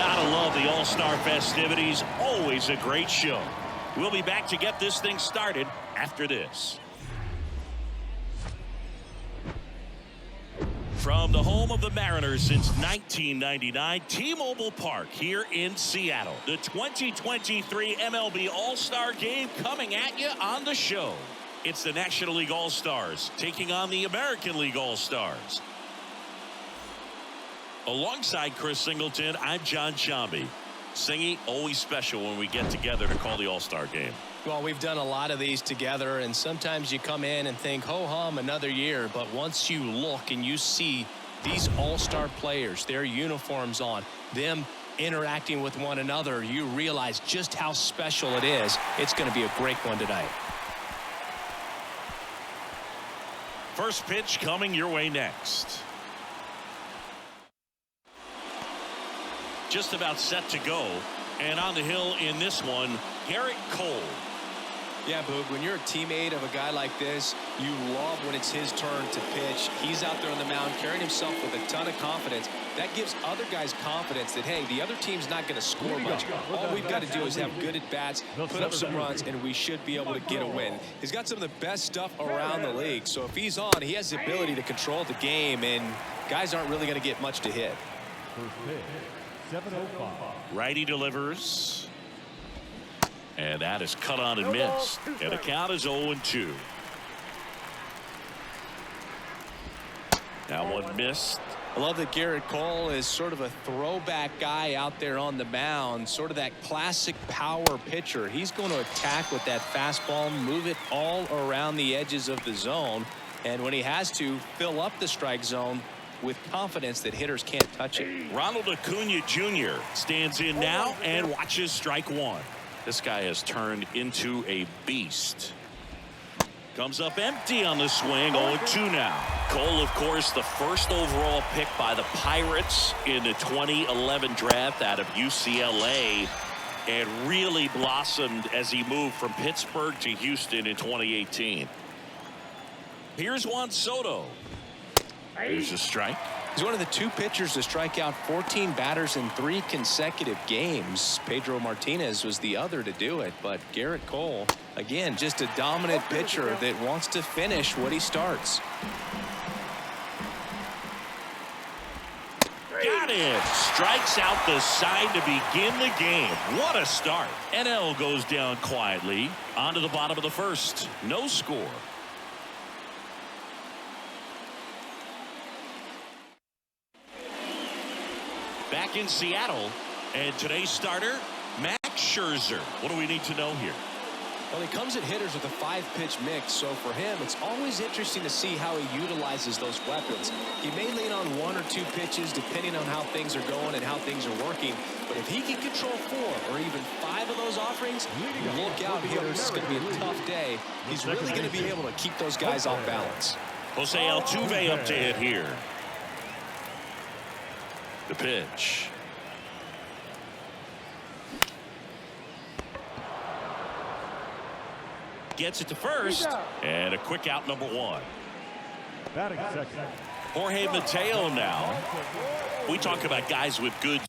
Gotta love the All-Star festivities. Always a great show. We'll be back to get this thing started after this. From the home of the Mariners since 1999, T-Mobile Park here in Seattle. The 2023 MLB All-Star Game coming at you on the show. It's the National League All-Stars taking on the American League All-Stars. Alongside Chris Singleton, I'm John Shambi. Singy, always special when we get together to call the All-Star Game. Well, we've done a lot of these together, and sometimes you come in and think, ho-hum, another year. But once you look and you see these All-Star players, their uniforms on, them interacting with one another, you realize just how special it is. It's going to be a great one tonight. First pitch coming your way next. Just about set to go, and on the hill in this one, Gerrit Cole. Yeah, Boog, when you're a teammate of a guy like this, you love when it's his turn to pitch. He's out there on the mound carrying himself with a ton of confidence. That gives other guys confidence that, hey, the other team's not going to score much. All we've got to do is have good at-bats, put up some runs, and we should be able to get a win. He's got some of the best stuff around the league, so if he's on, he has the ability to control the game, and guys aren't really going to get much to hit. Righty delivers. And that is cut on and missed. And the count is 0-2. Now one missed. I love that Gerrit Cole is sort of a throwback guy out there on the mound, sort of that classic power pitcher. He's going to attack with that fastball, move it all around the edges of the zone, and when he has to, fill up the strike zone with confidence that hitters can't touch it. Ronald Acuna Jr. stands in now and watches strike one. This guy has turned into a beast. Comes up empty on the swing. 0-2 now. Cole, of course, the first overall pick by the Pirates in the 2011 draft out of UCLA, and really blossomed as he moved from Pittsburgh to Houston in 2018. Here's Juan Soto. Here's a strike. He's one of the two pitchers to strike out 14 batters in 3 consecutive games. Pedro Martinez was the other to do it, but Gerrit Cole, again, just a dominant pitcher that wants to finish what he starts. Got it. Strikes out the side to begin the game. What a start. NL goes down quietly. On to the bottom of the first. No score. Back in Seattle, and today's starter, Max Scherzer. What do we need to know here? Well, he comes at hitters with a 5-pitch mix, so for him, it's always interesting to see how he utilizes those weapons. He may lean on 1 or 2 pitches depending on how things are going and how things are working, but if he can control 4 or even 5 of those offerings, look out, hitters. It's going to be a tough day. He's really going to be able to keep those guys off balance. Jose Altuve up to hit here. The pitch. Gets it to first, and a quick out, number 1. Batting second. Jorge Mateo now. We talk about guys with good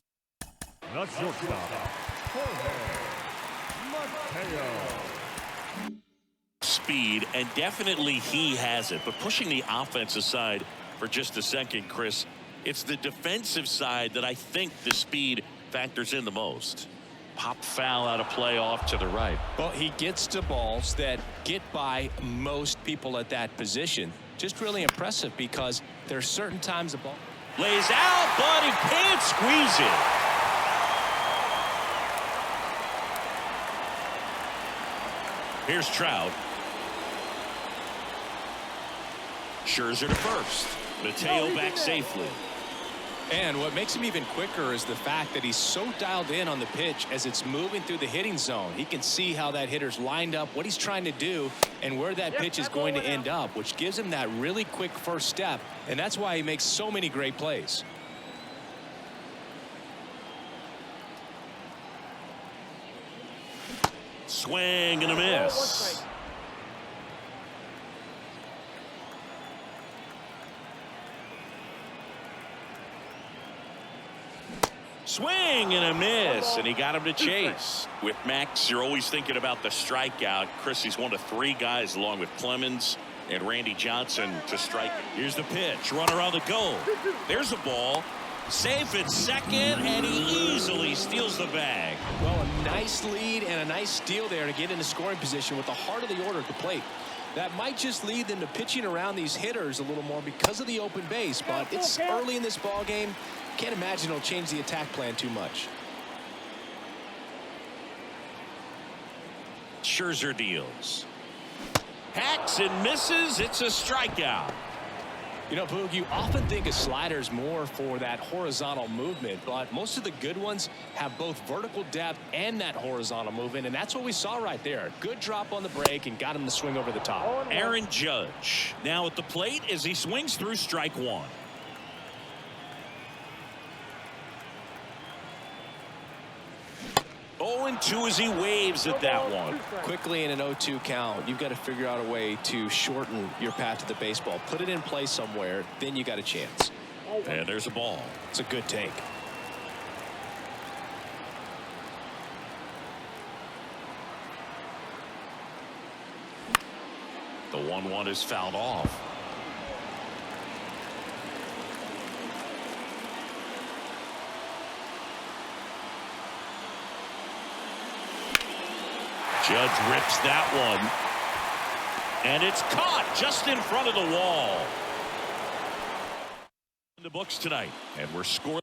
speed, and definitely he has it. But pushing the offense aside for just a second, Chris, it's the defensive side that I think the speed factors in the most. Pop foul out of play off to the right. Well, he gets to balls that get by most people at that position. Just really impressive because there's certain times the ball lays out, but he can't squeeze it. Here's Trout. Scherzer to first. Mateo back safely. And what makes him even quicker is the fact that he's so dialed in on the pitch as it's moving through the hitting zone. He can see how that hitter's lined up, what he's trying to do, and where that pitch is going to end up, which gives him that really quick first step. And that's why he makes so many great plays. Swing and a miss. Swing and a miss, and he got him to chase. With Max, you're always thinking about the strikeout. Chris, he's one of 3 guys along with Clemens and Randy Johnson to strike. Here's the pitch. Runner on the go. There's a ball. Safe at second, and he easily steals the bag. Well, a nice lead and a nice steal there to get into scoring position with the heart of the order at the plate. That might just lead them to pitching around these hitters a little more because of the open base, but it's early in this ball game. Can't imagine it'll change the attack plan too much. Scherzer deals. Hacks and misses. It's a strikeout. You know, Boog, you often think a slider's more for that horizontal movement, but most of the good ones have both vertical depth and that horizontal movement, and that's what we saw right there. Good drop on the break and got him to swing over the top. Aaron Judge now at the plate as he swings through strike 1. And 2 as he waves at that one. Quickly in an 0-2 count, you've got to figure out a way to shorten your path to the baseball. Put it in play somewhere, then you got a chance. And there's a ball. It's a good take. The 1-1 is fouled off. Judge rips that one. And it's caught just in front of the wall. In the books tonight. And we're scoreless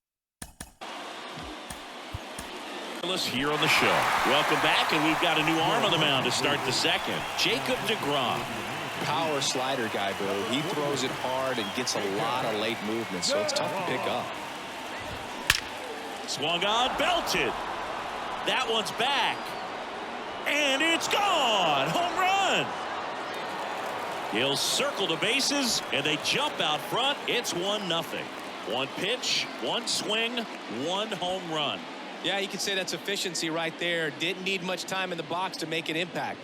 here on the show. Welcome back, and we've got a new arm on the mound to start the second. Jacob deGrom. Power slider guy, Boo. He throws it hard and gets a lot of late movement, so it's tough to pick up. Swung on, belted. That one's back. And it's gone. Home run. He'll circle the bases, and they jump out front. It's 1-0. 1 pitch, 1 swing, 1 home run. Yeah, you could say that's efficiency right there. Didn't need much time in the box to make an impact.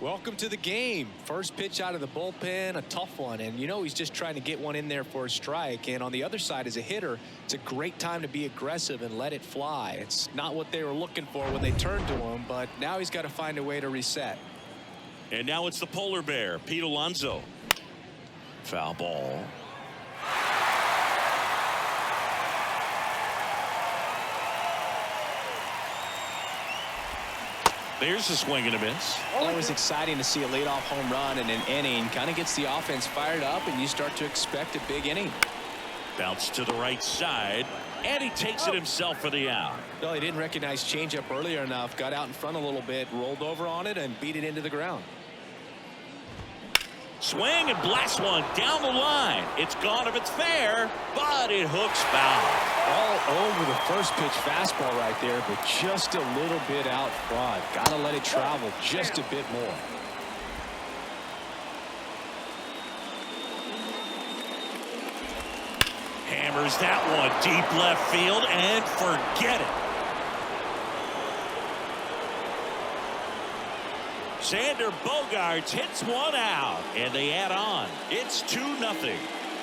Welcome to the game. First pitch out of the bullpen, a tough one, and you know he's just trying to get one in there for a strike. And on the other side, as a hitter, it's a great time to be aggressive and let it fly. It's not what they were looking for when they turned to him, but now he's got to find a way to reset. And now it's the polar bear, Pete Alonso. Foul ball. There's a swing and a miss. Always exciting to see a leadoff home run in an inning. Kind of gets the offense fired up, and you start to expect a big inning. Bounce to the right side, and he takes it himself for the out. Well, he didn't recognize changeup earlier enough. Got out in front a little bit, rolled over on it, and beat it into the ground. Swing and blast one down the line. It's gone if it's fair, but it hooks foul. All over the first pitch fastball right there, but just a little bit out front. Got to let it travel just a bit more. Hammers that one deep left field and forget it. Xander Bogaerts hits one out, and they add on. It's 2-0.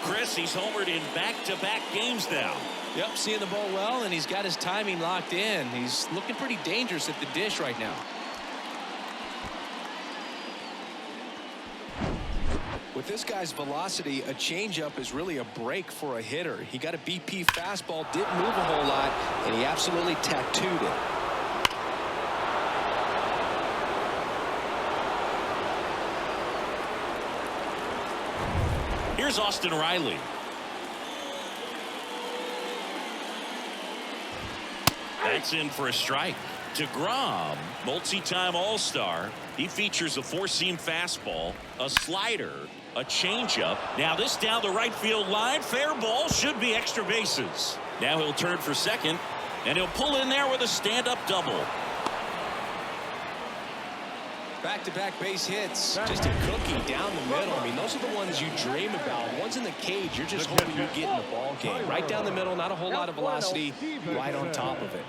Chris, he's homered in back-to-back games now. Yep, seeing the ball well, and he's got his timing locked in. He's looking pretty dangerous at the dish right now. With this guy's velocity, a changeup is really a break for a hitter. He got a BP fastball, didn't move a whole lot, and he absolutely tattooed it. Here's Austin Riley. That's in for a strike. DeGrom, multi-time All-Star. He features a 4-seam fastball, a slider, a changeup. Now this down the right field line. Fair ball, should be extra bases. Now he'll turn for second, and he'll pull in there with a stand-up double. Back-to-back base hits. Just a cookie down the middle. I mean, those are the ones you dream about. Ones in the cage, you're just hoping you get in the ball game. Right down the middle, not a whole lot of velocity, right on top of it.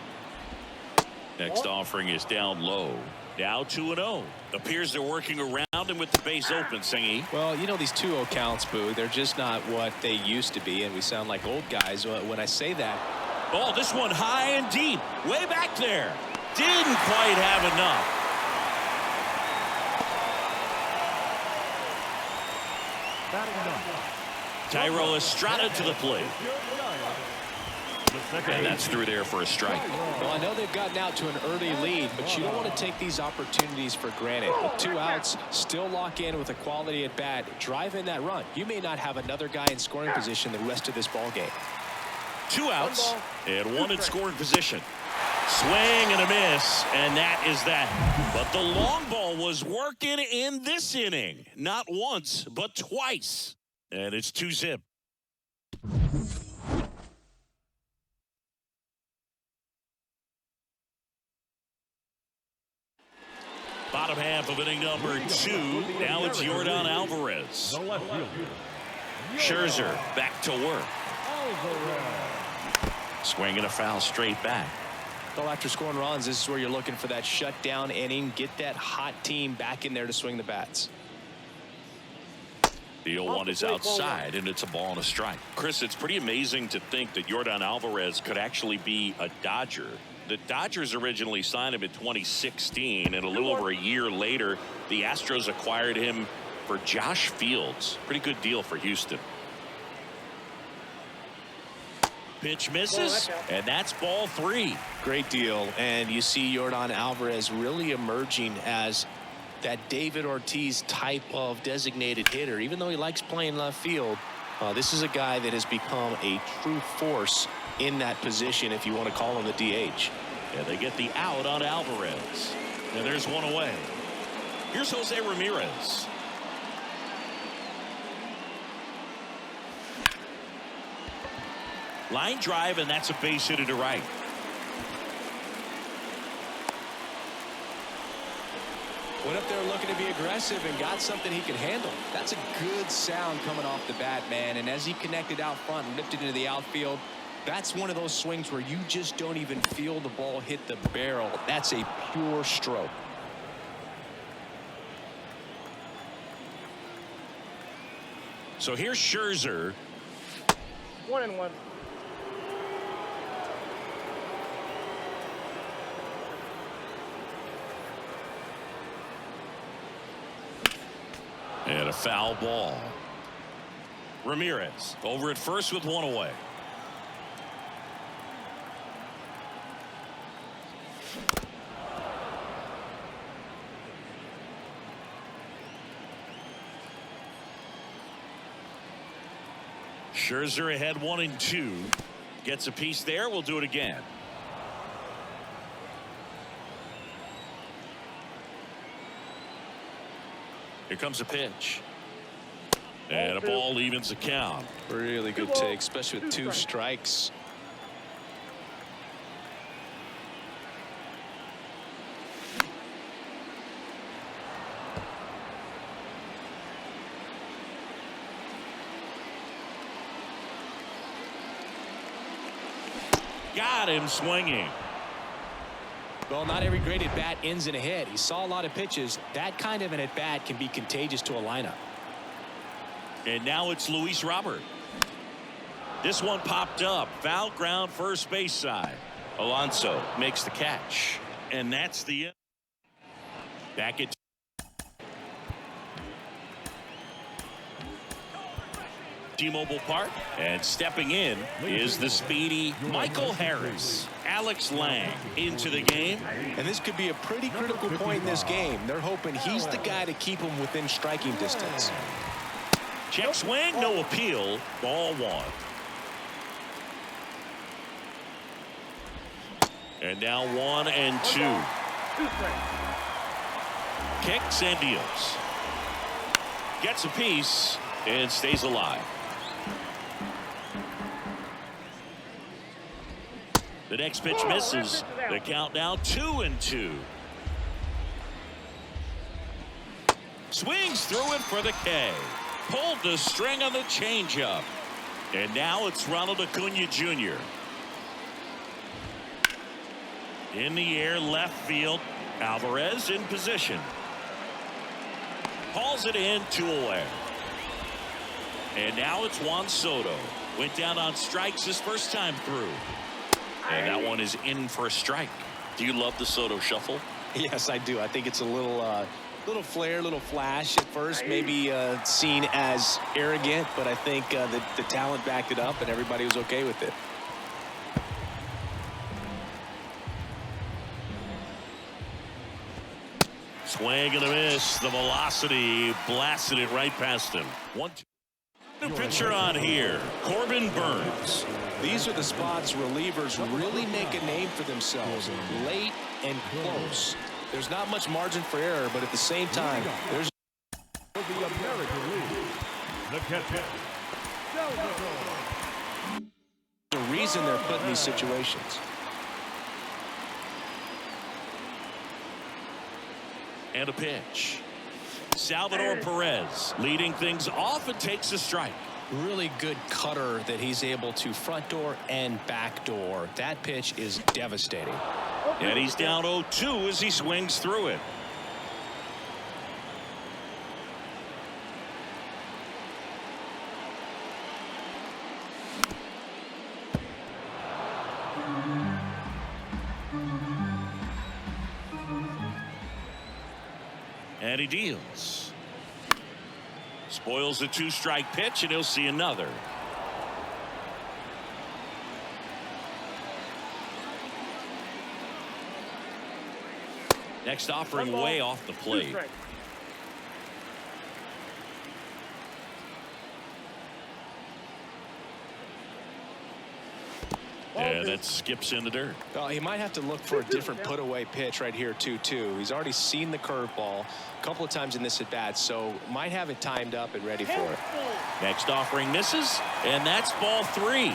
Next offering is down low. Now 2-0. Appears they're working around him with the base open, Singy. Well, you know, these 2-0 counts, Boo, they're just not what they used to be, and we sound like old guys when I say that. Oh, this one high and deep. Way back there. Didn't quite have enough. Tyro Estrada to the plate. And that's through there for a strike. Well, I know they've gotten out to an early lead, but you don't want to take these opportunities for granted. With 2 outs, still lock in with a quality at bat, drive in that run. You may not have another guy in scoring position the rest of this ball game. 2 outs and 1 in scoring position. Swing and a miss, and that is that. But the long ball was working in this inning. Not once, but twice. And it's 2-zip. Bottom half of inning number 2. Now it's Yordan Alvarez. Scherzer back to work. Swing and a foul straight back. Well, after scoring runs, this is where you're looking for that shutdown inning. Get that hot team back in there to swing the bats. The 0-1 is outside, and it's a ball and a strike. Chris, it's pretty amazing to think that Yordan Alvarez could actually be a Dodger. The Dodgers originally signed him in 2016, and a little over a year later, the Astros acquired him for Josh Fields. Pretty good deal for Houston. Pitch misses, and that's ball 3. Great deal, and you see Yordan Alvarez really emerging as that David Ortiz type of designated hitter. Even though he likes playing left field, this is a guy that has become a true force in that position, if you want to call him the DH. Yeah, they get the out on Alvarez, and there's one away. Here's Jose Ramirez. Line drive, and that's a base hit to right. Went up there looking to be aggressive and got something he could handle. That's a good sound coming off the bat, man. And as he connected out front and lifted into the outfield, that's one of those swings where you just don't even feel the ball hit the barrel. That's a pure stroke. So here's Scherzer. 1-1. And a foul ball. Ramirez over at first with one away. Scherzer ahead 1-2. Gets a piece there. We'll do it again. Here comes a pitch. And a ball evens the count. Really good take, especially with 2 strikes. Got him swinging. Well, not every great at-bat ends in a hit. He saw a lot of pitches. That kind of an at-bat can be contagious to a lineup. And now it's Luis Robert. This one popped up. Foul ground first base side. Alonso makes the catch. And that's the end. Back at T-Mobile Park, and stepping in is the speedy Michael Harris. Alex Lang into the game. And this could be a pretty critical point in this game. They're hoping he's the guy to keep him within striking distance. Check swing, no appeal. Ball 1. And now 1-2. Kicks and deals. Gets a piece and stays alive. The next pitch misses. The count now 2-2. Swings through it for the K. Pulled the string on the changeup. And now it's Ronald Acuna Jr. In the air, left field. Alvarez in position. Hauls it in, 2 away. And now it's Juan Soto. Went down on strikes his first time through. And that one is in for a strike. Do you love the Soto shuffle? Yes, I do. I think it's a little flair, little flash at first, maybe seen as arrogant, but I think the talent backed it up and everybody was okay with it. Swing and a miss. The velocity blasted it right past him. 1-2. New pitcher on here, Corbin Burns. These are the spots relievers really make a name for themselves, late and close. There's not much margin for error, but at the same time, there's For the American League, the catcher, a reason they're put in these situations. And a pitch. Salvador Perez leading things off and takes a strike. Really good cutter that he's able to front door and back door. That pitch is devastating. And he's down 0-2 as he swings through it. And he deals. Spoils the 2-strike pitch, and he'll see another. Next offering way off the plate. And that skips in the dirt. Oh, he might have to look for a different put-away pitch right here, 2-2. He's already seen the curveball a couple of times in this at-bat, so might have it timed up and ready for it. Next offering misses, and that's ball 3.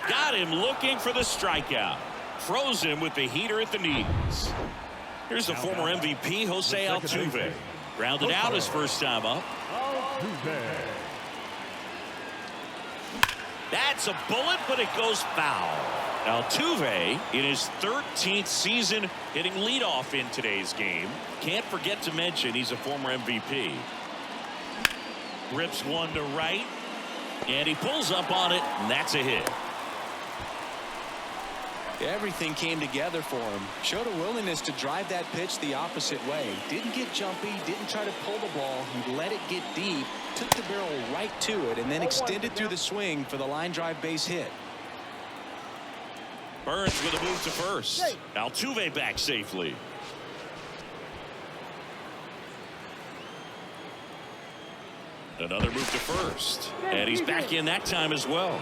Got him looking for the strikeout. Froze him with the heater at the knees. Here's the former MVP, Jose Altuve. Grounded out his first time up. That's a bullet, but it goes foul. Altuve, in his 13th season, hitting leadoff in today's game. Can't forget to mention he's a former MVP. Rips one to right, and he pulls up on it, and that's a hit. Everything came together for him. Showed a willingness to drive that pitch the opposite way. Didn't get jumpy, didn't try to pull the ball. He let it get deep, took the barrel right to it, and then extended through the swing for the line drive base hit. Burns with a move to first. Altuve back safely. Another move to first. And he's back in that time as well.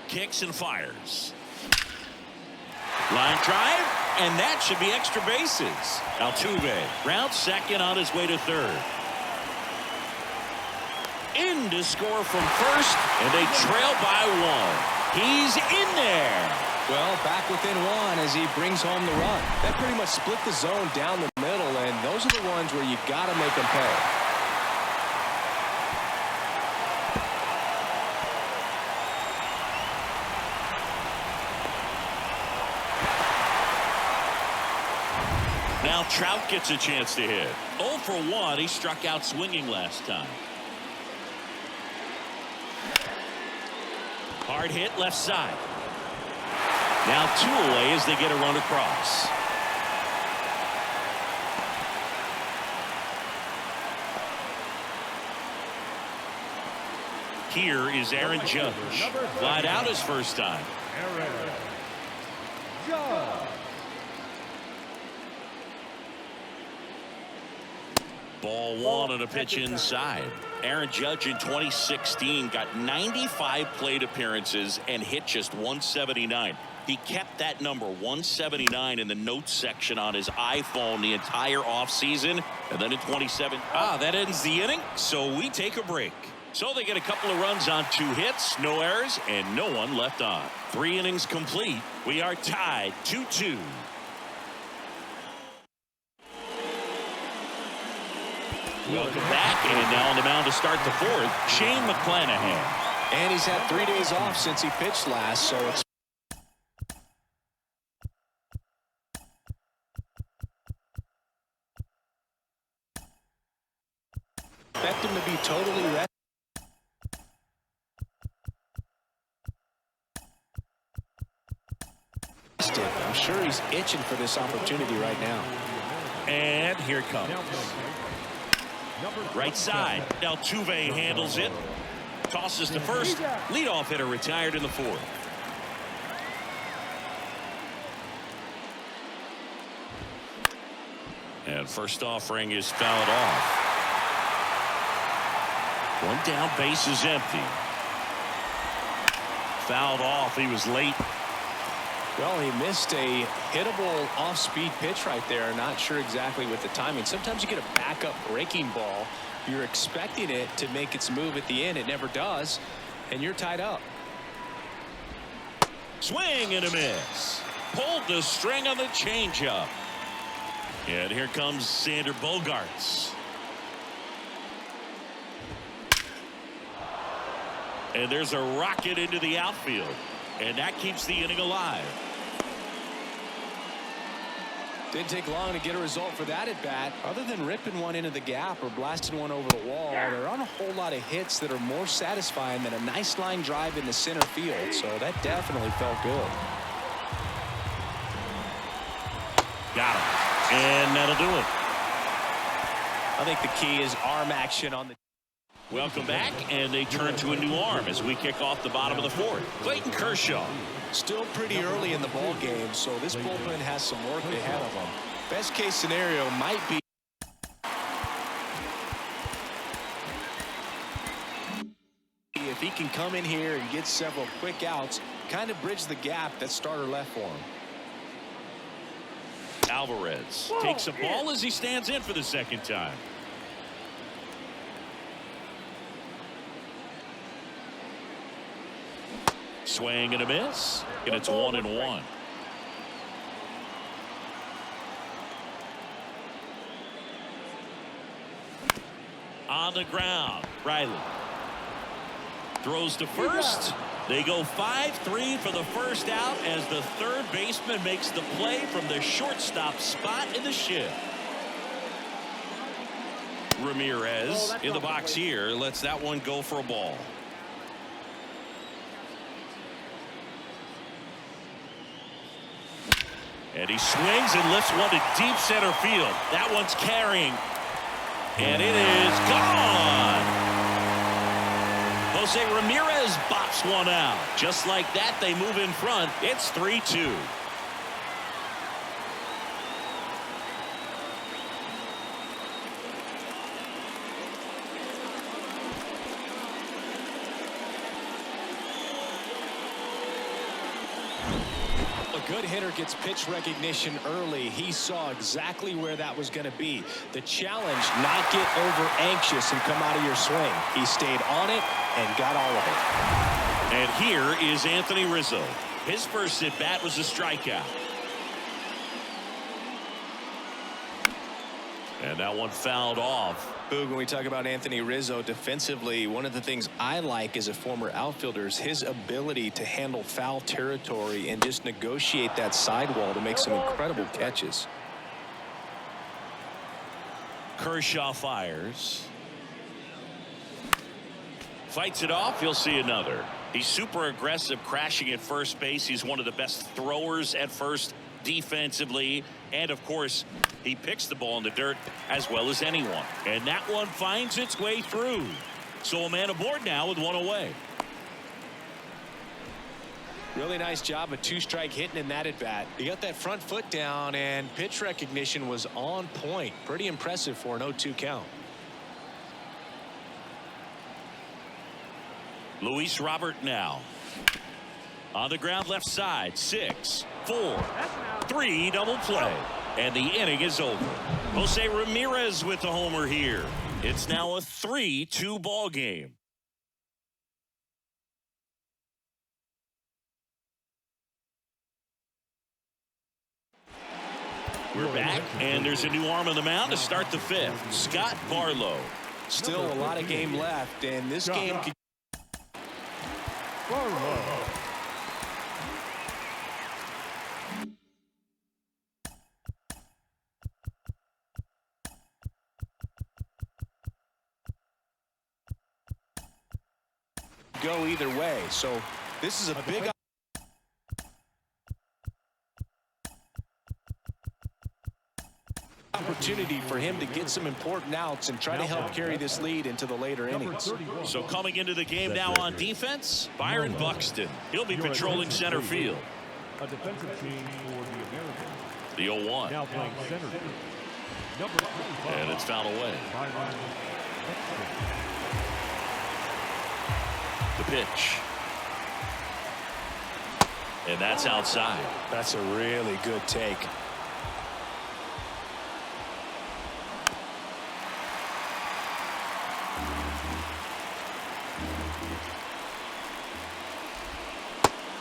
Kicks and fires. Line drive, and that should be extra bases. Altuve rounds second on his way to third. In to score from first, and they trail by 1. He's in there. Well, back within 1 as he brings home the run. That pretty much split the zone down the middle, and those are the ones where you got to make them pay. Now Trout gets a chance to hit. 0 for 1. He struck out swinging last time. Hard hit left side. Now 2 away as they get a run across. Here is Aaron Judge. Flied out his first time. Ball 1 on a pitch inside. Aaron Judge in 2016 got 95 plate appearances and hit just 179. He kept that number 179 in the notes section on his iPhone the entire offseason. And then in 27, that ends the inning. So we take a break. So they get a couple of runs on 2 hits, no errors, and no one left on. 3 innings complete. We are tied 2-2. Welcome back, and now on the mound to start the 4th, Shane McClanahan. And he's had 3 days off since he pitched last, so it's expect him to be totally rested. I'm sure he's itching for this opportunity right now. And here it comes. Right side. Altuve handles it. Tosses to first. Leadoff hitter retired in the 4th. And first offering is fouled off. 1 down, base is empty. Fouled off. He was late. Well, he missed a hittable off-speed pitch right there. Not sure exactly with the timing. Sometimes you get a backup breaking ball. You're expecting it to make its move at the end. It never does, and you're tied up. Swing and a miss. Pulled the string on the changeup. And here comes Xander Bogaerts. And there's a rocket into the outfield. And that keeps the inning alive. Didn't take long to get a result for that at bat. Other than ripping one into the gap or blasting one over the wall, there aren't a whole lot of hits that are more satisfying than a nice line drive in the center field. So that definitely felt good. Got him. And that'll do it. I think the key is arm action on the. Welcome back, and they turn to a new arm as we kick off the bottom of the 4th. Clayton Kershaw. Still pretty early in the ball game, so this bullpen has some work ahead of them. Best case scenario might be if he can come in here and get several quick outs, kind of bridge the gap that starter left for him. Alvarez takes a ball as he stands in for the 2nd time. Swing and a miss, and it's 1-1. On the ground, Riley throws to first. They go 5-3 for the first out as the 3rd baseman makes the play from the shortstop spot in the shift. Ramirez in the box here lets that one go for a ball. And he swings and lifts one to deep center field. That one's carrying. And it is gone. Jose Ramirez bops one out. Just like that, they move in front. It's 3-2. A good hitter gets pitch recognition early. He saw exactly where that was going to be. The challenge, not get over anxious and come out of your swing. He stayed on it and got all of it. And here is Anthony Rizzo. His first at bat was a strikeout. And that one fouled off. Boog, when we talk about Anthony Rizzo defensively, one of the things I like as a former outfielder is his ability to handle foul territory and just negotiate that sidewall to make some incredible catches. Kershaw fires. Fights it off. He'll see another. He's super aggressive, crashing at first base. He's one of the best throwers at first defensively. And, of course, he picks the ball in the dirt as well as anyone. And that one finds its way through. So a man aboard now with one away. Really nice job of 2-strike hitting in that at bat. He got that front foot down and pitch recognition was on point. Pretty impressive for an 0-2 count. Luis Robert now. On the ground left side. 6, 4, 3 double play. And the inning is over. Jose Ramirez with the homer here. It's now a 3-2 ball game. We're back, and there's a new arm on the mound to start the fifth. Scott Barlow. Still a lot of game left, and this game could go either way. So this is a big opportunity for him to get some important outs and try to help carry this lead into the later innings. So coming into the game now on defense, Byron Buxton. He'll be patrolling center field. A defensive change for the Americans. The 0-1. Now playing center field. Number 25. And it's fouled away. The pitch. And that's outside. That's a really good take.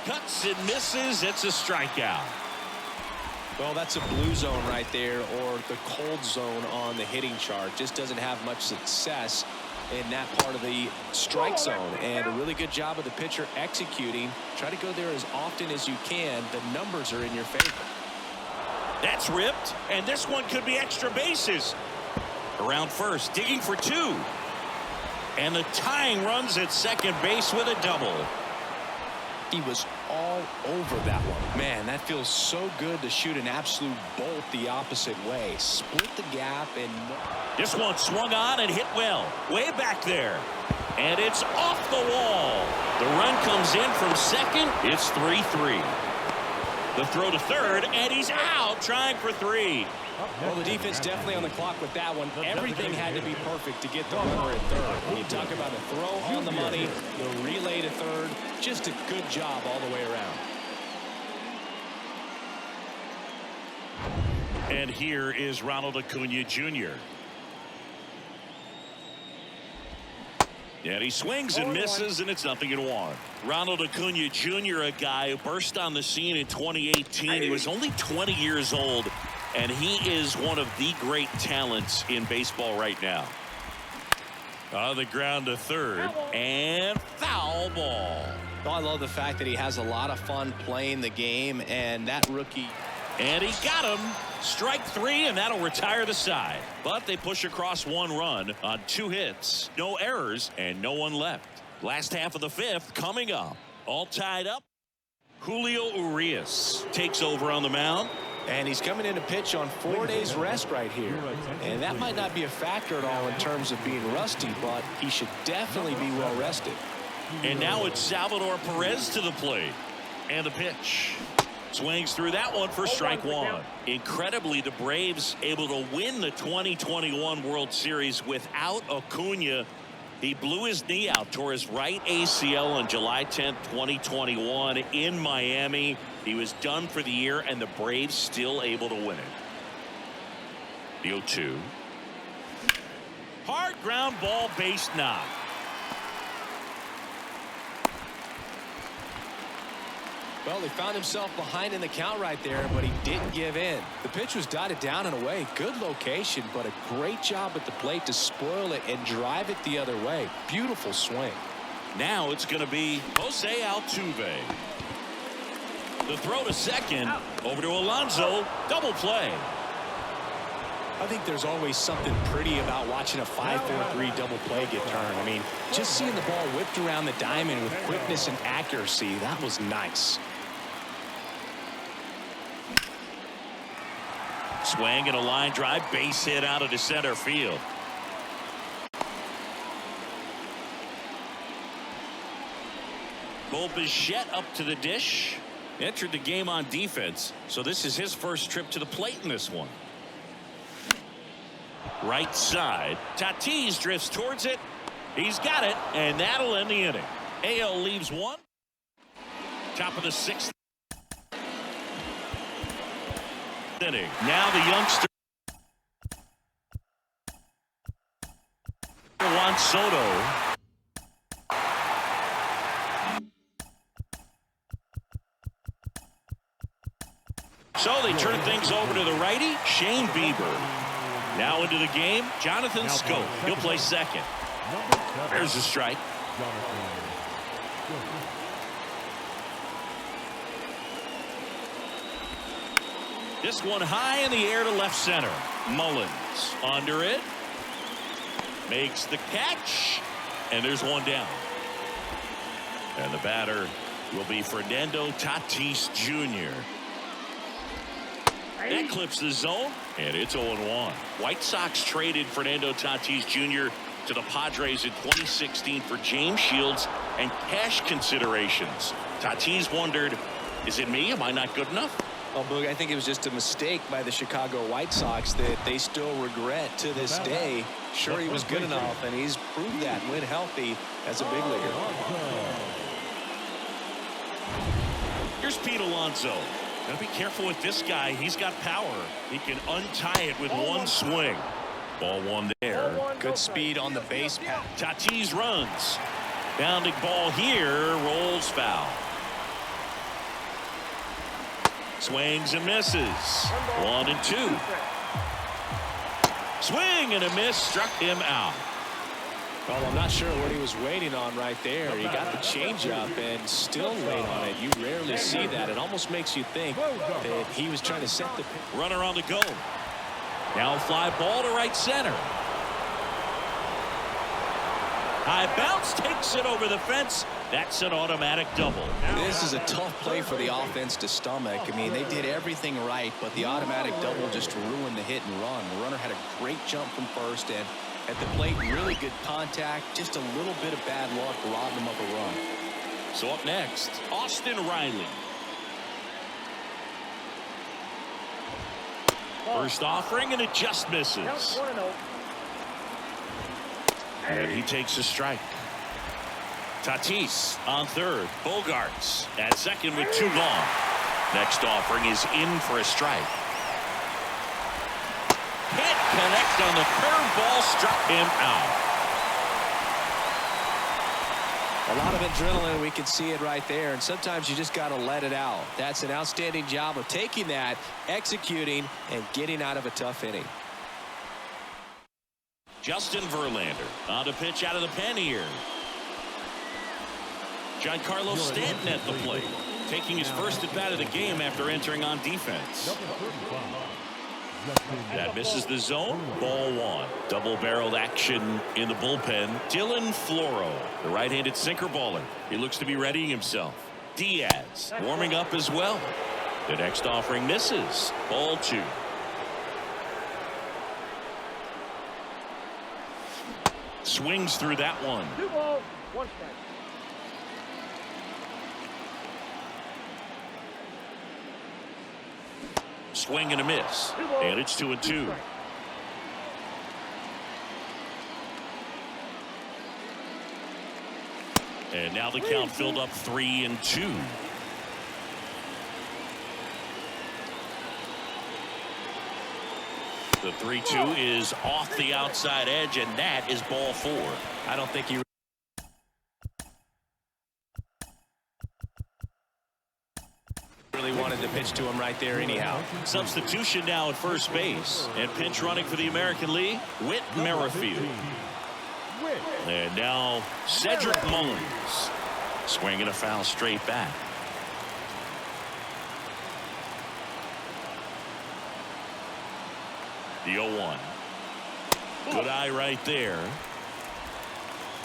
Cuts and misses. It's a strikeout. Well, that's a blue zone right there, or the cold zone on the hitting chart. Just doesn't have much success in that part of the strike zone, and a really good job of the pitcher executing. Try to go there as often as you can. The numbers are in your favor. That's ripped, and this one could be extra bases. Around first, digging for two. And the tying runs at second base with a double. He was all over that one. Man, that feels so good to shoot an absolute bolt the opposite way. Split the gap and... This one swung on and hit well. Way back there. And it's off the wall. The run comes in from second. It's 3-3. The throw to third, and he's out trying for three. Well, the defense definitely on the clock with that one. Everything had to be perfect to get the runner at third. When you talk about a throw on the money, the relay to third, just a good job all the way around. And here is Ronald Acuna Jr. And he swings and misses, and it's 0-1. Ronald Acuna Jr., a guy who burst on the scene in 2018. He was only 20 years old, and he is one of the great talents in baseball right now. On the ground to third, and foul ball. Well, I love the fact that he has a lot of fun playing the game, and that rookie... And he got him. Strike three, and that'll retire the side. But they push across one run on 2 hits, no errors, and no one left. Last half of the fifth coming up. All tied up. Julio Urias takes over on the mound. And he's coming in to pitch on 4 days rest right here. And that might not be a factor at all in terms of being rusty, but he should definitely be well rested. And now it's Salvador Perez to the plate. And the pitch. Swings through that one for strike one. Incredibly, the Braves able to win the 2021 World Series without Acuna. He blew his knee out, tore his right ACL on July 10th, 2021 in Miami. He was done for the year, and the Braves still able to win it. The 0-2. Hard ground ball, base knock. Well, he found himself behind in the count right there, but he didn't give in. The pitch was dotted down and away. Good location, but a great job at the plate to spoil it and drive it the other way. Beautiful swing. Now it's going to be Jose Altuve. The throw to second. Over to Alonso. Double play. I think there's always something pretty about watching a 5-4-3 double play get turned. I mean, just seeing the ball whipped around the diamond with quickness and accuracy, that was nice. Swing and a line drive, base hit out of the center field. Bo Bichette up to the dish. Entered the game on defense, so this is his first trip to the plate in this one. Right side. Tatis drifts towards it. He's got it, and that'll end the inning. AL leaves one. Top of the 6th inning. Now the youngster Juan Soto. So they turn things over to the righty, Shane Bieber. Now into the game, Jonathan Scope. He'll play second. There's a strike. This one high in the air to left center. Mullins under it. Makes the catch. And there's one down. And the batter will be Fernando Tatis Jr. That clips the zone, and it's 0-1. White Sox traded Fernando Tatis Jr. to the Padres in 2016 for James Shields and cash considerations. Tatis wondered, is it me? Am I not good enough? Well, Boog, I think it was just a mistake by the Chicago White Sox that they still regret to this day. Sure, he was good enough, and he's proved that when healthy as a big leaguer. Here's Pete Alonso. Gotta be careful with this guy. He's got power. He can untie it with one swing. Ball one there. Good speed on the base path. Tatis runs. Bounding ball here. Rolls foul. Swings and misses. 1-2. Swing and a miss. Struck him out. Well, I'm not sure what he was waiting on right there. He got the changeup and still late on it. You rarely see that. It almost makes you think that he was trying to set the runner on the go. Now fly ball to right center. High bounce takes it over the fence. That's an automatic double. This is a tough play for the offense to stomach. I mean, they did everything right, but the automatic double just ruined the hit and run. The runner had a great jump from first, and at the plate, really good contact. Just a little bit of bad luck robbed him of a run. So up next, Austin Riley. First offering, and it just misses. And he takes a strike. Tatis on third. Bogaerts at second with 2 gone. Next offering is in for a strike. Can't connect on the curveball. Struck him out. A lot of adrenaline. We can see it right there. And sometimes you just got to let it out. That's an outstanding job of taking that, executing, and getting out of a tough inning. Justin Verlander on to pitch out of the pen here. Giancarlo Stanton at the plate, taking his first at bat of the game after entering on defense. That misses the zone. Ball one. Double-barreled action in the bullpen. Dylan Floro, the right-handed sinker baller. He looks to be readying himself. Diaz warming up as well. The next offering misses. Ball 2. Swings through that one. 2 balls, 1 strike. Swing and a miss. And it's 2-2. And now the count filled up 3-2. The 3-2 is off the outside edge, and that is ball 4. I don't think he really wanted to pitch to him right there anyhow. Substitution now at first base, and pinch running for the American League, Whit Merrifield. And now Cedric Mullins swinging a foul straight back. The 0-1. Good eye right there.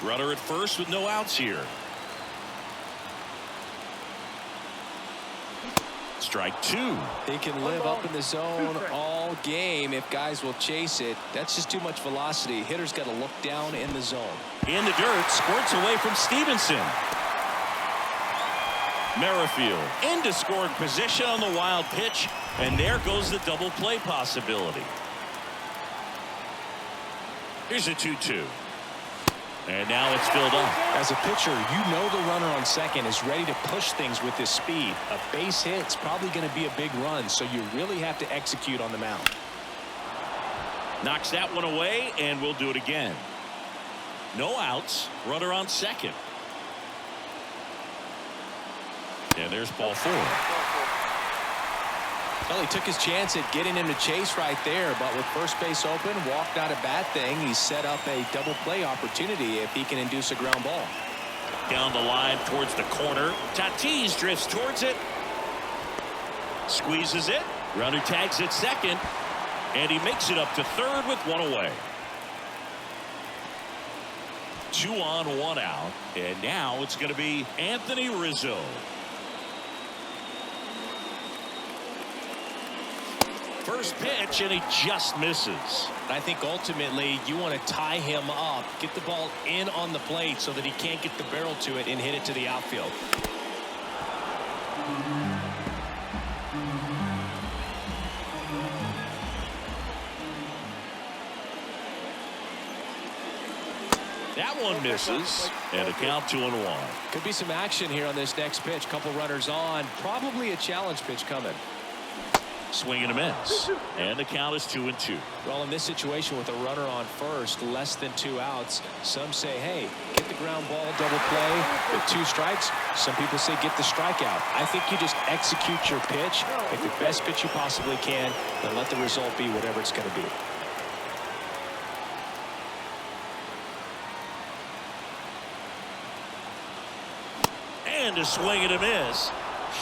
Runner at first with no outs here. Strike 2. He can live up in the zone all game if guys will chase it. That's just too much velocity. Hitter's got to look down in the zone. In the dirt, squirts away from Stevenson. Merrifield into scoring position on the wild pitch, and there goes the double play possibility. Here's a 2-2. And now it's filled up. As a pitcher, you know the runner on second is ready to push things with his speed. A base hit's probably going to be a big run, so you really have to execute on the mound. Knocks that one away, and we'll do it again. No outs. Runner on second. And there's ball 4. Well, he took his chance at getting him to chase right there, but with first base open, walk not a bad thing. He set up a double play opportunity if he can induce a ground ball. Down the line towards the corner. Tatis drifts towards it. Squeezes it. Runner tags at second. And he makes it up to third with one away. 2 on, 1 out. And now it's going to be Anthony Rizzo. First pitch, and he just misses. I think ultimately you want to tie him up, get the ball in on the plate so that he can't get the barrel to it and hit it to the outfield. That one misses, and a count 2-1. Could be some action here on this next pitch. Couple runners on, probably a challenge pitch coming. Swing and a miss, and the count is 2-2. Well, in this situation with a runner on first, less than 2 outs, some say, hey, get the ground ball, double play with 2 strikes. Some people say get the strikeout. I think you just execute your pitch, make the best pitch you possibly can, and let the result be whatever it's going to be. And a swing and a miss.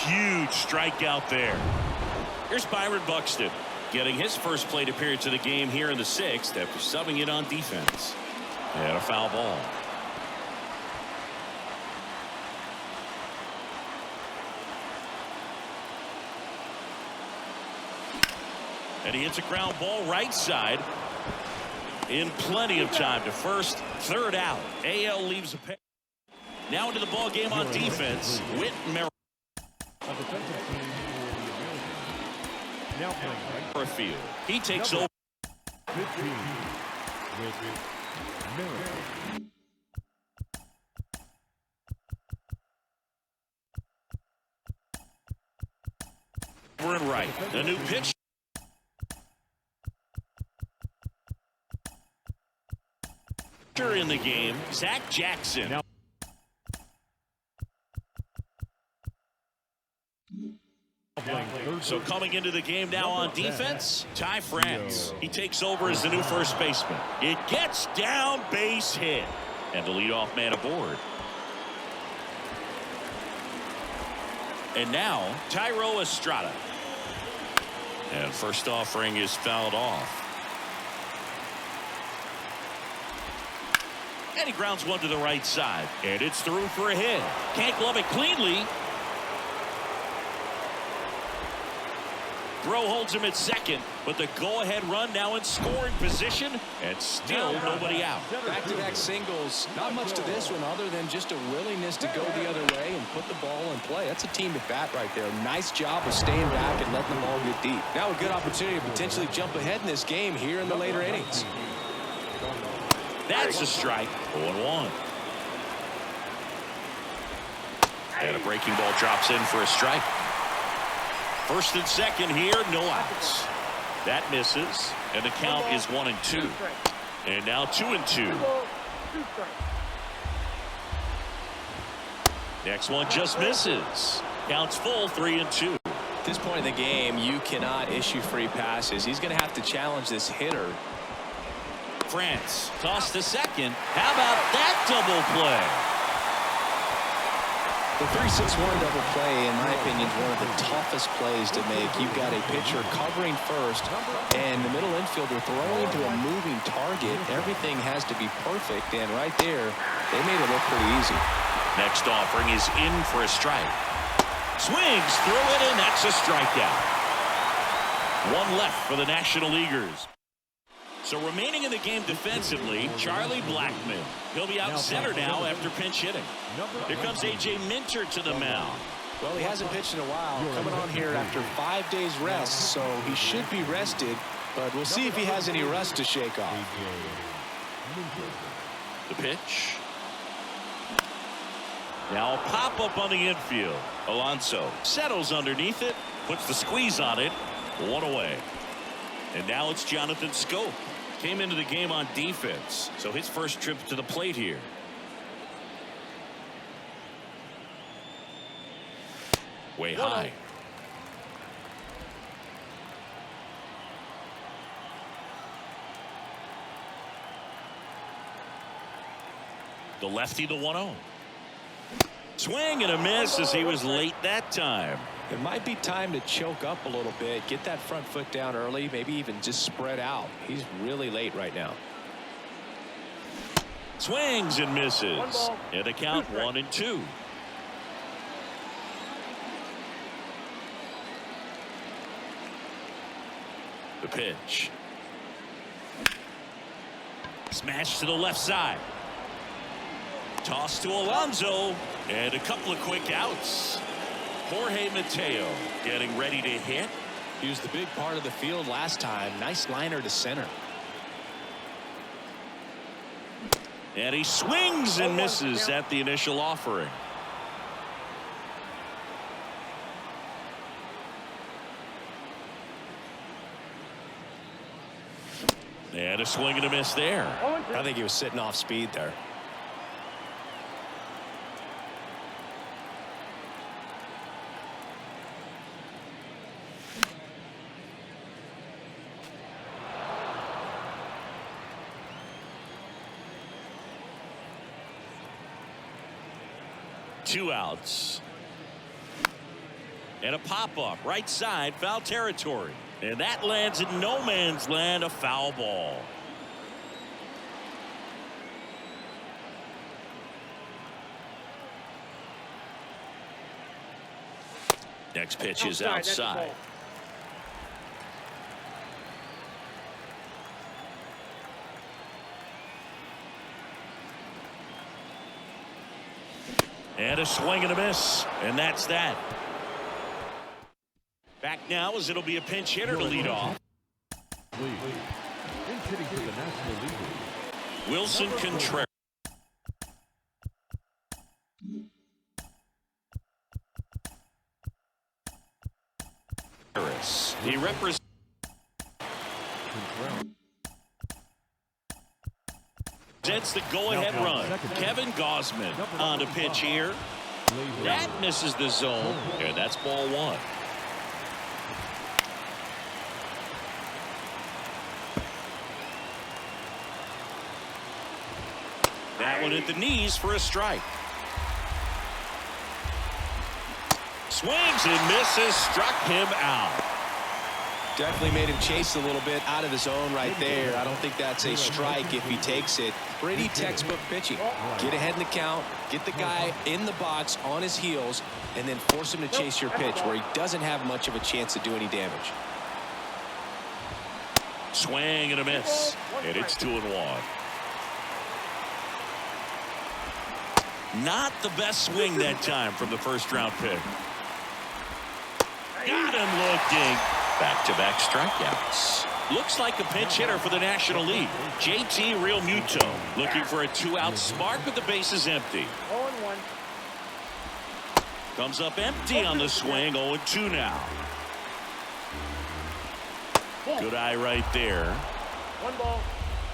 Huge strikeout there. Here's Byron Buxton getting his first plate appearance of the game here in the 6th after subbing it on defense. And a foul ball. And he hits a ground ball right side in plenty of time to first. Third out. AL leaves a pair. Now into the ball game on defense. Whit Merrill. Now playing right Field. He takes over. 15 with Miller. Over and right. The new pitch. In the game, Zach Jackson. Now So coming into the game now on defense, Ty France. He takes over as the new first baseman. It gets down, base hit. And the leadoff man aboard. And now, Thairo Estrada. And first offering is fouled off. And he grounds one to the right side. And it's through for a hit. Can't glove it cleanly. Throw holds him at second, but the go-ahead run now in scoring position, and still nobody out. Back-to-back singles. Not much to this one other than just a willingness to go the other way and put the ball in play. That's a team at bat right there. Nice job of staying back and letting the ball get deep. Now a good opportunity to potentially jump ahead in this game here in the later innings. That's a strike. 0-1. And a breaking ball drops in for a strike. First and second here, no outs. That misses, and the count is 1-2. And now 2-2. Next one just misses. Counts full, 3-2. At this point in the game, you cannot issue free passes. He's going to have to challenge this hitter. France toss to second. How about that double play? The 3-6-1 double play, in my opinion, is one of the toughest plays to make. You've got a pitcher covering first, and the middle infielder throwing to a moving target. Everything has to be perfect, and right there, they made it look pretty easy. Next offering is in for a strike. Swings through it, and that's a strikeout. One left for the National Leaguers. So remaining in the game defensively, Charlie Blackmon. He'll be out center now after pinch hitting. Here comes A.J. Minter to the mound. Well, he hasn't pitched in a while. Coming on here after 5 days rest, so he should be rested. But we'll see if he has any rust to shake off. The pitch. Now a pop-up on the infield. Alonso settles underneath it, puts the squeeze on it. 1 away. And now it's Jonathan Scope. Came into the game on defense, so his first trip to the plate here. Way high. The lefty, the 1-0. Swing and a miss as he was late that time. It might be time to choke up a little bit, get that front foot down early, maybe even just spread out. He's really late right now. Swings and misses. And the count 1-2. The pitch. Smash to the left side. Toss to Alonso. And a couple of quick outs. Jorge Mateo getting ready to hit. He was the big part of the field last time. Nice liner to center. And he swings and misses at the initial offering. And a swing and a miss there. I think he was sitting off speed there. Two outs. And a pop-up right side, foul territory. And that lands in no man's land, a foul ball. Next pitch is outside. And a swing and a miss. And that's that. Back now as it'll be a pinch hitter to lead off. Wilson Contreras. He represents the go-ahead run. Kevin Gausman on the pitch here. That misses the zone, and that's ball one. That one at the knees for a strike. Swings and misses, struck him out. Definitely made him chase a little bit out of the zone right there. I don't think that's a strike if he takes it. Pretty textbook pitching. Get ahead in the count, get the guy in the box on his heels, and then force him to chase your pitch where he doesn't have much of a chance to do any damage. Swing and a miss, and it's 2-1. Not the best swing that time from the first round pick. Got him looking. Back-to-back strikeouts. Looks like a pinch hitter for the National League. JT Realmuto looking for a two-out spark with the bases empty. 0-1. Comes up empty on the swing. 0-2 now. Good eye right there. 1 ball,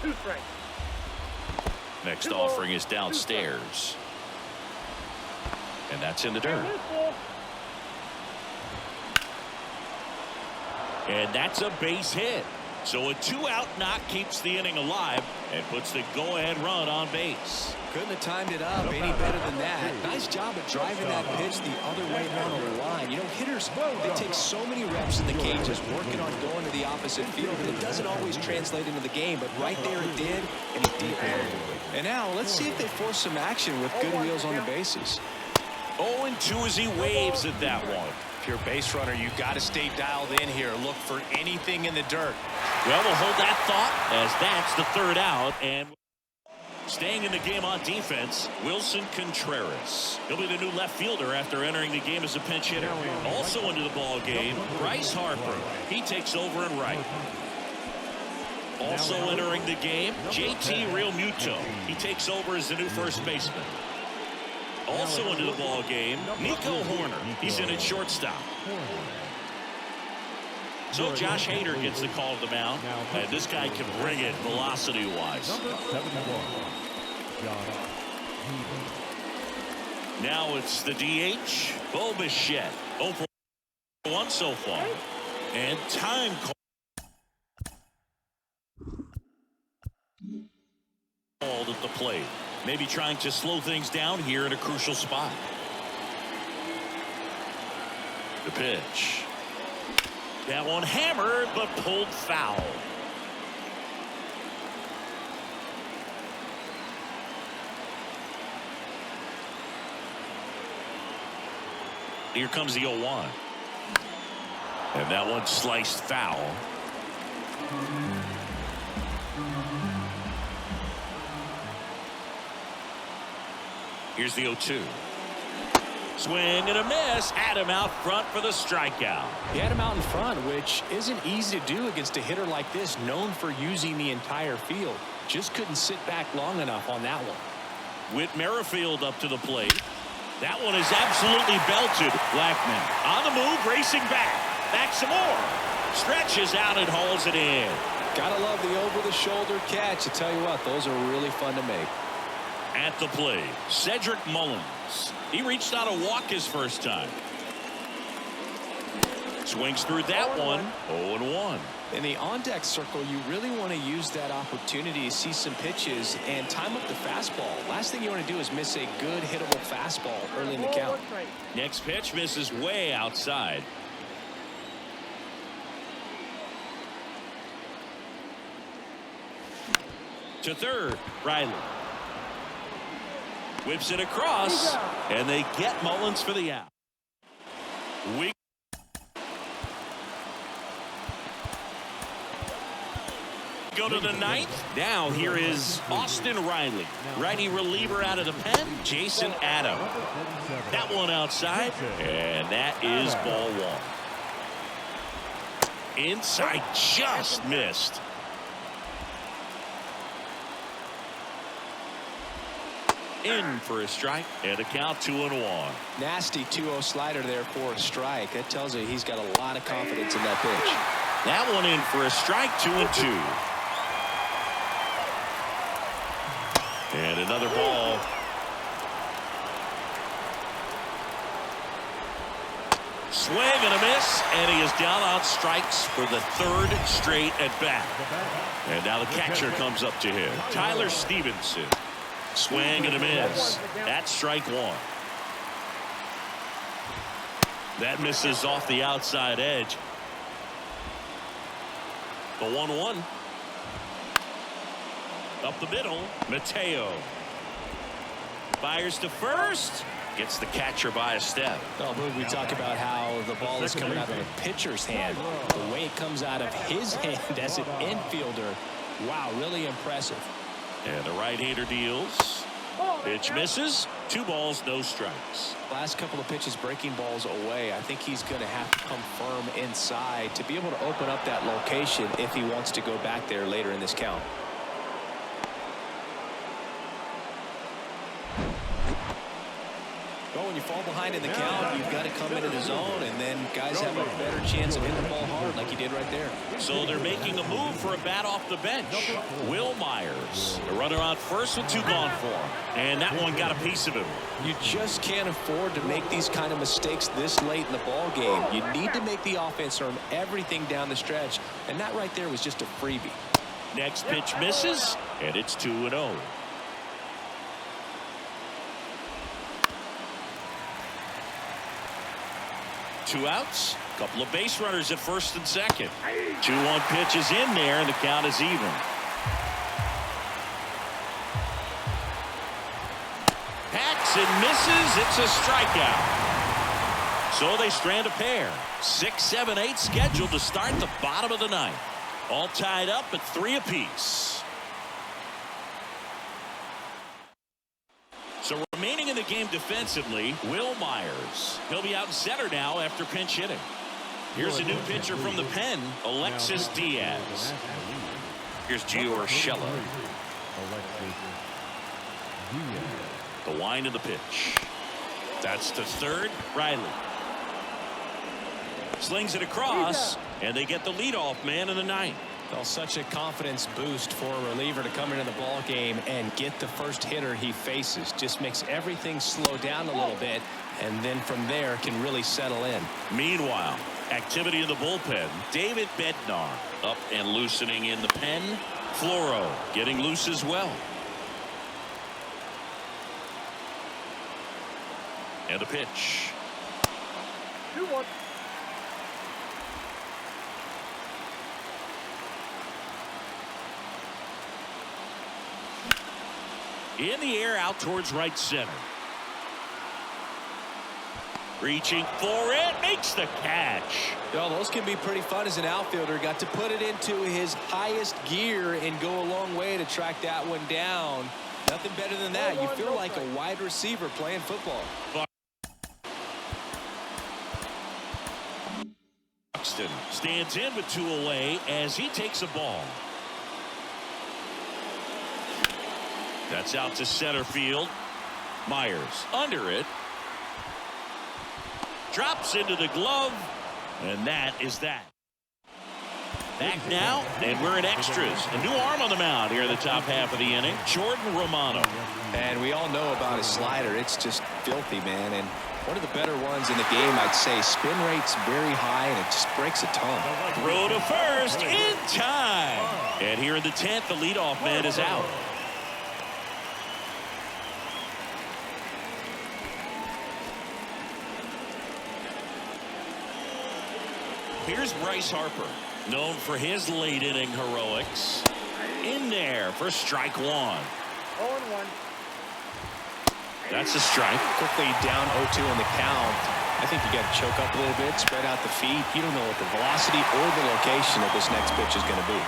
2 strikes. Next offering is downstairs. And that's in the dirt. And that's a base hit. So a 2-out knock keeps the inning alive and puts the go-ahead run on base. Couldn't have timed it up any better than that. Nice job of driving that pitch the other way down the line. You know, hitters, they take so many reps in the cages working on going to the opposite field, and it doesn't always translate into the game, but right there it did, and he did. And now let's see if they force some action with good wheels on the bases. 0-2 as he waves at that one. If you're a base runner, you got to stay dialed in here. Look for anything in the dirt. Well, we'll hold that thought as that's the 3rd out. And staying in the game on defense, Wilson Contreras. He'll be the new left fielder after entering the game as a pinch hitter. Also into the ball game, Bryce Harper. He takes over in right. Also entering the game, JT Realmuto. He takes over as the new first baseman. Also into the ball game, Nico Horner. He's in at shortstop. So Josh Hader gets the call to the mound, and this guy can bring it velocity-wise. Now it's the DH, Bo Bichette. 0 for 1 so far. And time called at the plate. Maybe trying to slow things down here in a crucial spot. The pitch. That one hammered, but pulled foul. Here comes the 0-1. And that one sliced foul. Here's the 0-2. Swing and a miss. Had him out front for the strikeout. He had him out in front, which isn't easy to do against a hitter like this, known for using the entire field. Just couldn't sit back long enough on that one. Whit Merrifield up to the plate. That one is absolutely belted. Blackman on the move, racing back. Back some more. Stretches out and hauls it in. Gotta love the over-the-shoulder catch. I tell you what, those are really fun to make. At the plate, Cedric Mullins. He reached out a walk his first time. Swings through that one. 0-1. In the on-deck circle, you really want to use that opportunity to see some pitches and time up the fastball. Last thing you want to do is miss a good hittable fastball early in the count. Next pitch misses way outside. To third, Riley. Whips it across, and they get Mullins for the out. We go to the ninth. Now here is Austin Riley. Righty reliever out of the pen, Jason Adam. That one outside, and that is ball one. Inside, just missed. In for a strike, and a count 2-1. Nasty 2-0 slider there for a strike. That tells you he's got a lot of confidence in that pitch. That one in for a strike, 2-2. And another ball. Swing and a miss, and he is down on strikes for the third straight at bat. And now the catcher comes up to him, Tyler Stevenson. Swing and a miss. That's strike one. That misses off the outside edge. The 1-1. Up the middle, Mateo. Fires to first. Gets the catcher by a step. Oh, we talk about how the ball is coming out of a pitcher's hand. The way it comes out of his hand as an infielder. Wow, really impressive. And the right-hander deals. Pitch misses. 2 balls, no strikes. Last couple of pitches breaking balls away. I think he's going to have to come firm inside to be able to open up that location if he wants to go back there later in this count. Well, when you fall behind in the count, you've got to come into the zone, and then guys have a better chance of hitting the ball hard like he did right there. So they're making a move for a bat off the bench. Will Myers, the runner on first with 2 gone for him. And that one got a piece of him. You just can't afford to make these kind of mistakes this late in the ball game. You need to make the offense earn everything down the stretch, and that right there was just a freebie. Next pitch misses, and it's 2-0. Two outs, couple of base runners at first and second. 2-1 pitch is in there, and the count is even. Hacks and misses. It's a strikeout. So they strand a pair. 6, 7, 8 scheduled to start the bottom of the ninth. All tied up at 3 apiece. So remaining in the game defensively, Will Myers. He'll be out in center now after pinch hitting. Here's a new pitcher from the pen, Alexis Diaz. Here's Gio Urshela. The wind of the pitch. That's to third, Riley. Slings it across, and they get the leadoff man in the ninth. Well, such a confidence boost for a reliever to come into the ball game and get the first hitter he faces. Just makes everything slow down a little bit, and then from there can really settle in. Meanwhile, activity in the bullpen. David Bednar up and loosening in the pen. Floro getting loose as well. And the pitch. 2-1. In the air out towards right center. Reaching for it, makes the catch. Those can be pretty fun as an outfielder. Got to put it into his highest gear and go a long way to track that one down. Nothing better than that. You feel like a wide receiver playing football. Buxton stands in with 2 away as he takes a ball. That's out to center field. Myers under it. Drops into the glove, and that is that. Back now, and we're in extras. A new arm on the mound here in the top half of the inning, Jordan Romano. And we all know about his slider. It's just filthy, man. And one of the better ones in the game, I'd say. Spin rate's very high, and it just breaks a ton. Throw to first in time. And here in the 10th, the leadoff man is out. Here's Bryce Harper, known for his late inning heroics. In there for strike 1. 0-1. That's a strike. Quickly down 0-2 on the count. I think you got to choke up a little bit, spread out the feet. You don't know what the velocity or the location of this next pitch is going to be.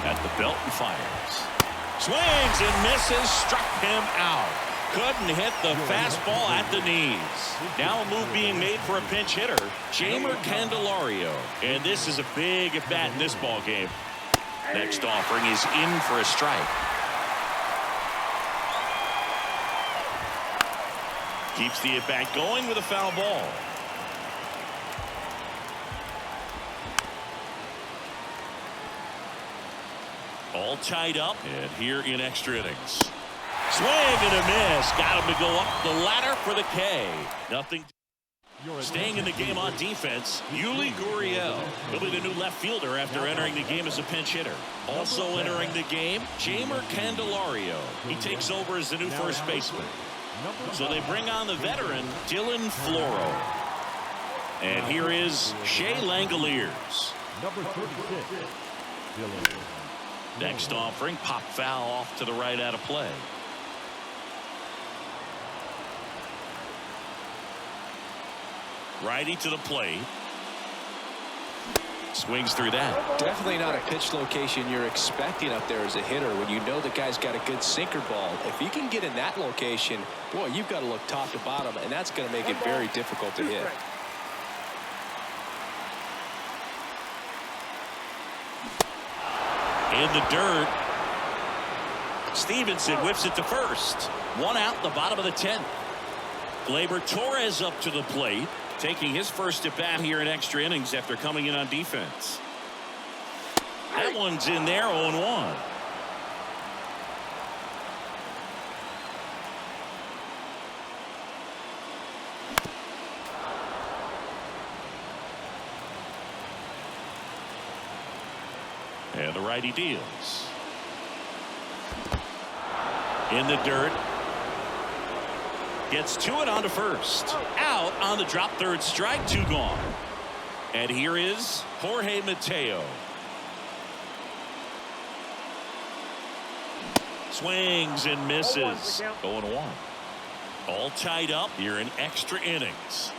At the belt and fires. Swings and misses, struck him out. Couldn't hit the fastball at the knees. Now a move being made for a pinch hitter, Jeimer Candelario. And this is a big at bat in this ball game. Next offering is in for a strike. Keeps the at bat going with a foul ball. All tied up, and here in extra innings. Swing and a miss. Got him to go up the ladder for the K. Nothing. Staying in the game on defense, Yuli Gurriel. He'll be the new left fielder after entering the game as a pinch hitter. Also entering the game, Jeimer Candelario. He takes over as the new first baseman. So they bring on the veteran, Dylan Floro. And here is Shea Langoliers. Number 36, Dylan. Next offering, pop foul off to the right out of play. Righty to the plate. Swings through that. Definitely not a pitch location you're expecting up there as a hitter when you know the guy's got a good sinker ball. If you can get in that location, boy, you've got to look top to bottom, and that's going to make it very difficult to hit. In the dirt. Stevenson whips it to first. 1 out, the bottom of the 10th. Gleyber Torres up to the plate, taking his first at bat here in extra innings after coming in on defense. That one's in there, 0-1. And the righty deals. In the dirt. Gets to it on to first. Out on the drop, third strike, 2 gone. And here is Jorge Mateo. Swings and misses. 0-1. All tied up here in extra innings.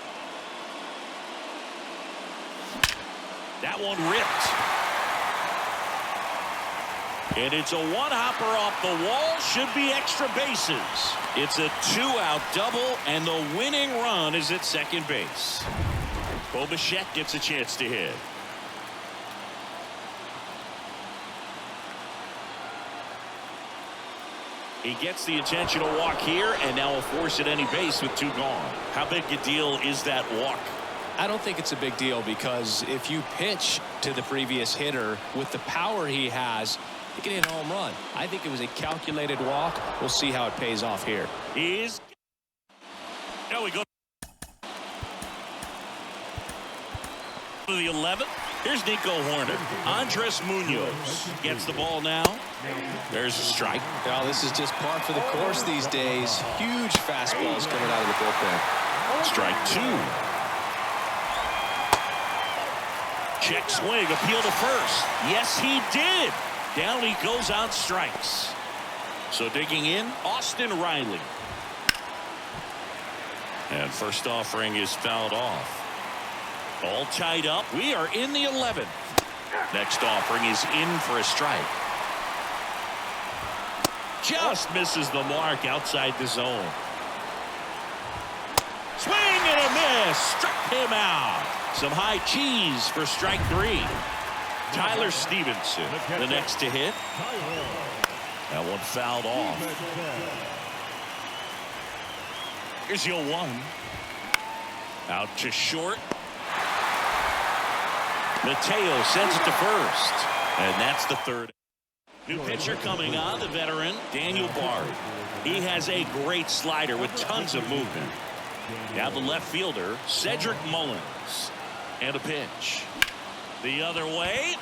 That one ripped. And it's a one-hopper off the wall. Should be extra bases. It's a 2-out double, and the winning run is at second base. Bo Bichette gets a chance to hit. He gets the intentional walk here, and now will force at any base with 2 gone. How big a deal is that walk? I don't think it's a big deal because if you pitch to the previous hitter with the power he has, he can hit a home run. I think it was a calculated walk. We'll see how it pays off here. Now we go to the 11th. Here's Nico Horner. Andres Munoz gets the ball now. There's a strike. Now this is just par for the course these days. Huge fastballs coming out of the bullpen. Strike two. Check swing, appeal to first. Yes, he did. Down he goes on strikes. So digging in, Austin Riley. And first offering is fouled off. All tied up. We are in the 11th. Next offering is in for a strike. Just misses the mark outside the zone. Swing and a miss. Struck him out. Some high cheese for strike three. Tyler Stevenson, the next to hit. That one fouled off. Here's the 0-1. Out to short. Mateo sends it to first. And that's the third. New pitcher coming on, the veteran, Daniel Bard. He has a great slider with tons of movement. Now the left fielder, Cedric Mullins. And a pitch. The other way.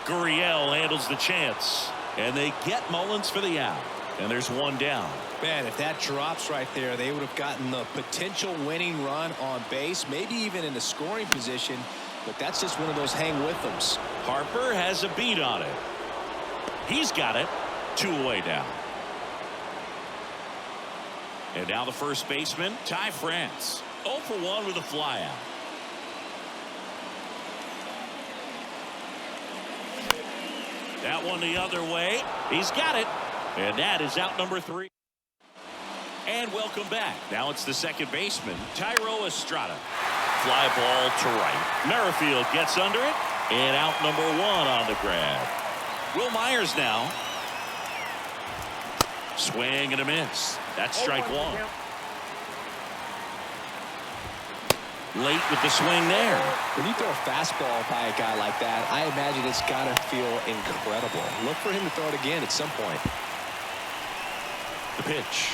Gurriel handles the chance. And they get Mullins for the out. And there's one down. Man, if that drops right there, they would have gotten the potential winning run on base, maybe even in a scoring position. But that's just one of those hang with thems. Harper has a beat on it. He's got it. 2 away now. And now the first baseman, Ty France. 0 for 1 with a flyout. That one the other way. He's got it. And that is out number 3. And welcome back. Now it's the second baseman, Thairo Estrada. Fly ball to right. Merrifield gets under it. And out number 1 on the grab. Will Myers now. Swing and a miss. That's strike 1. Late with the swing there. When you throw a fastball by a guy like that, I imagine it's got to feel incredible. Look for him to throw it again at some point. The pitch.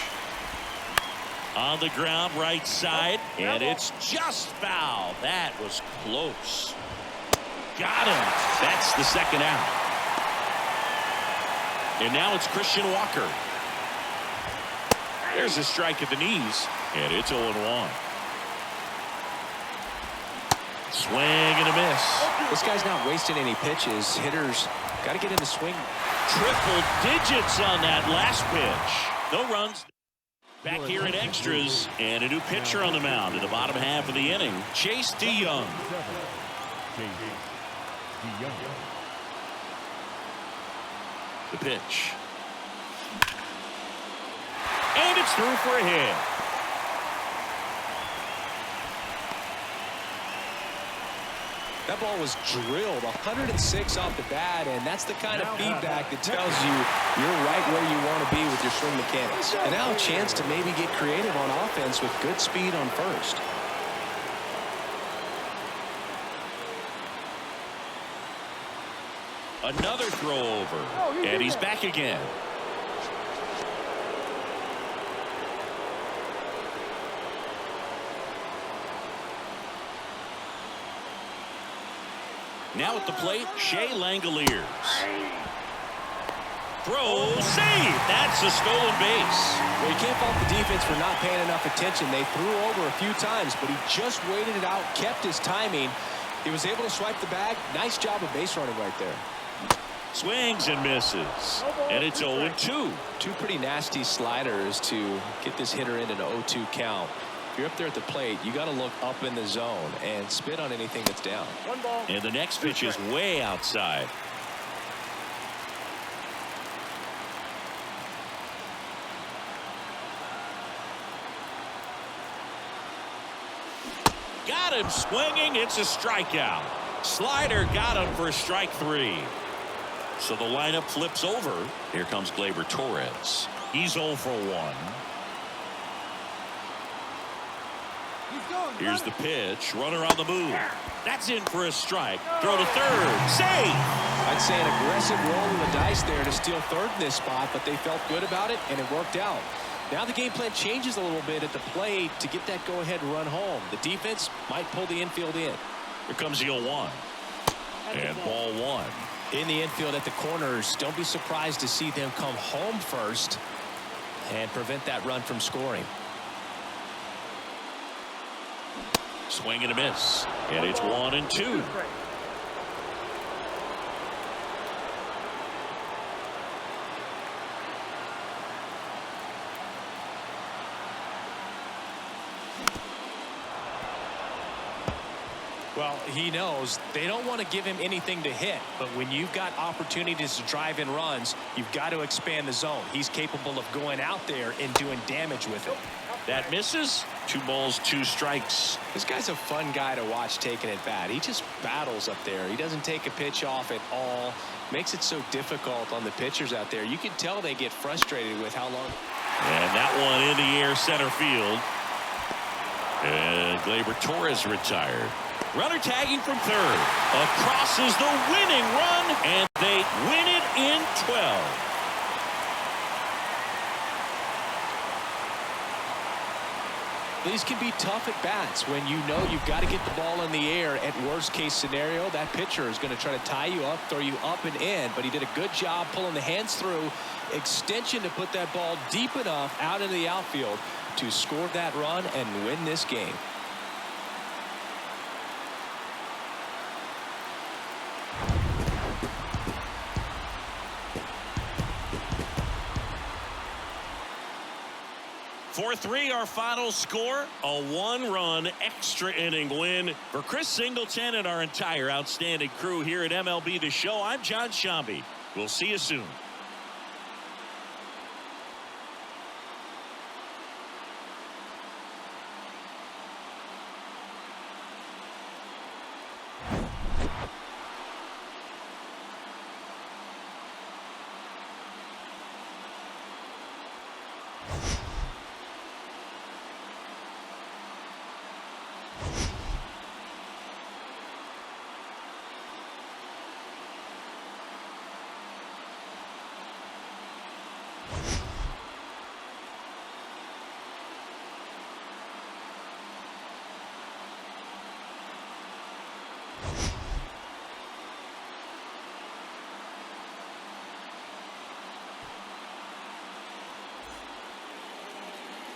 On the ground, right side. And it's just foul. That was close. Got him. That's the second out. And now it's Christian Walker. There's a strike at the knees. And it's 0-1. Swing and a miss. This guy's not wasting any pitches. Hitters got to get in the swing. Triple digits on that last pitch. No runs. Back here in extras. And a new pitcher on the mound in the bottom half of the inning. Chase DeYoung. The pitch. And it's through for a hit. That ball was drilled 106 off the bat, and that's the kind of feedback that tells you you're right where you want to be with your swing mechanics. And now a chance to maybe get creative on offense with good speed on first. Another throw over, and he's back again. Now at the plate, Shea Langoliers. Throw, save. That's a stolen base. Well, you can't fault the defense for not paying enough attention. They threw over a few times, but he just waited it out, kept his timing. He was able to swipe the bag. Nice job of base running right there. Swings and misses. And it's 0-2. Two pretty nasty sliders to get this hitter in an 0-2 count. If you're up there at the plate, you got to look up in the zone and spit on anything that's down. And the next pitch is way outside. Got him swinging. It's a strikeout. Slider got him for strike 3. So the lineup flips over. Here comes Gleyber Torres. He's 0 for 1. Here's the pitch. Runner on the move. That's in for a strike. Throw to third. Save. I'd say an aggressive roll of the dice there to steal third in this spot, but they felt good about it, and it worked out. Now the game plan changes a little bit at the plate to get that go-ahead run home. The defense might pull the infield in. Here comes the 0-1. And ball 1. In the infield at the corners, don't be surprised to see them come home first and prevent that run from scoring. Swing and a miss. And it's 1-2. Well, he knows they don't want to give him anything to hit, but when you've got opportunities to drive in runs, you've got to expand the zone. He's capable of going out there and doing damage with it. That misses. 2 balls, 2 strikes. This guy's a fun guy to watch taking at bat. He just battles up there. He doesn't take a pitch off at all. Makes it so difficult on the pitchers out there. You can tell they get frustrated with how long. And that one in the air, center field. And Gleyber Torres retired. Runner tagging from third. Across is the winning run, and they win it in 12. These can be tough at bats when you know you've got to get the ball in the air. At worst case scenario, that pitcher is going to try to tie you up, throw you up and in, but he did a good job pulling the hands through extension to put that ball deep enough out into the outfield to score that run and win this game. For 3, our final score, a 1-run extra inning win for Chris Singleton and our entire outstanding crew here at MLB The Show. I'm John Shambi. We'll see you soon.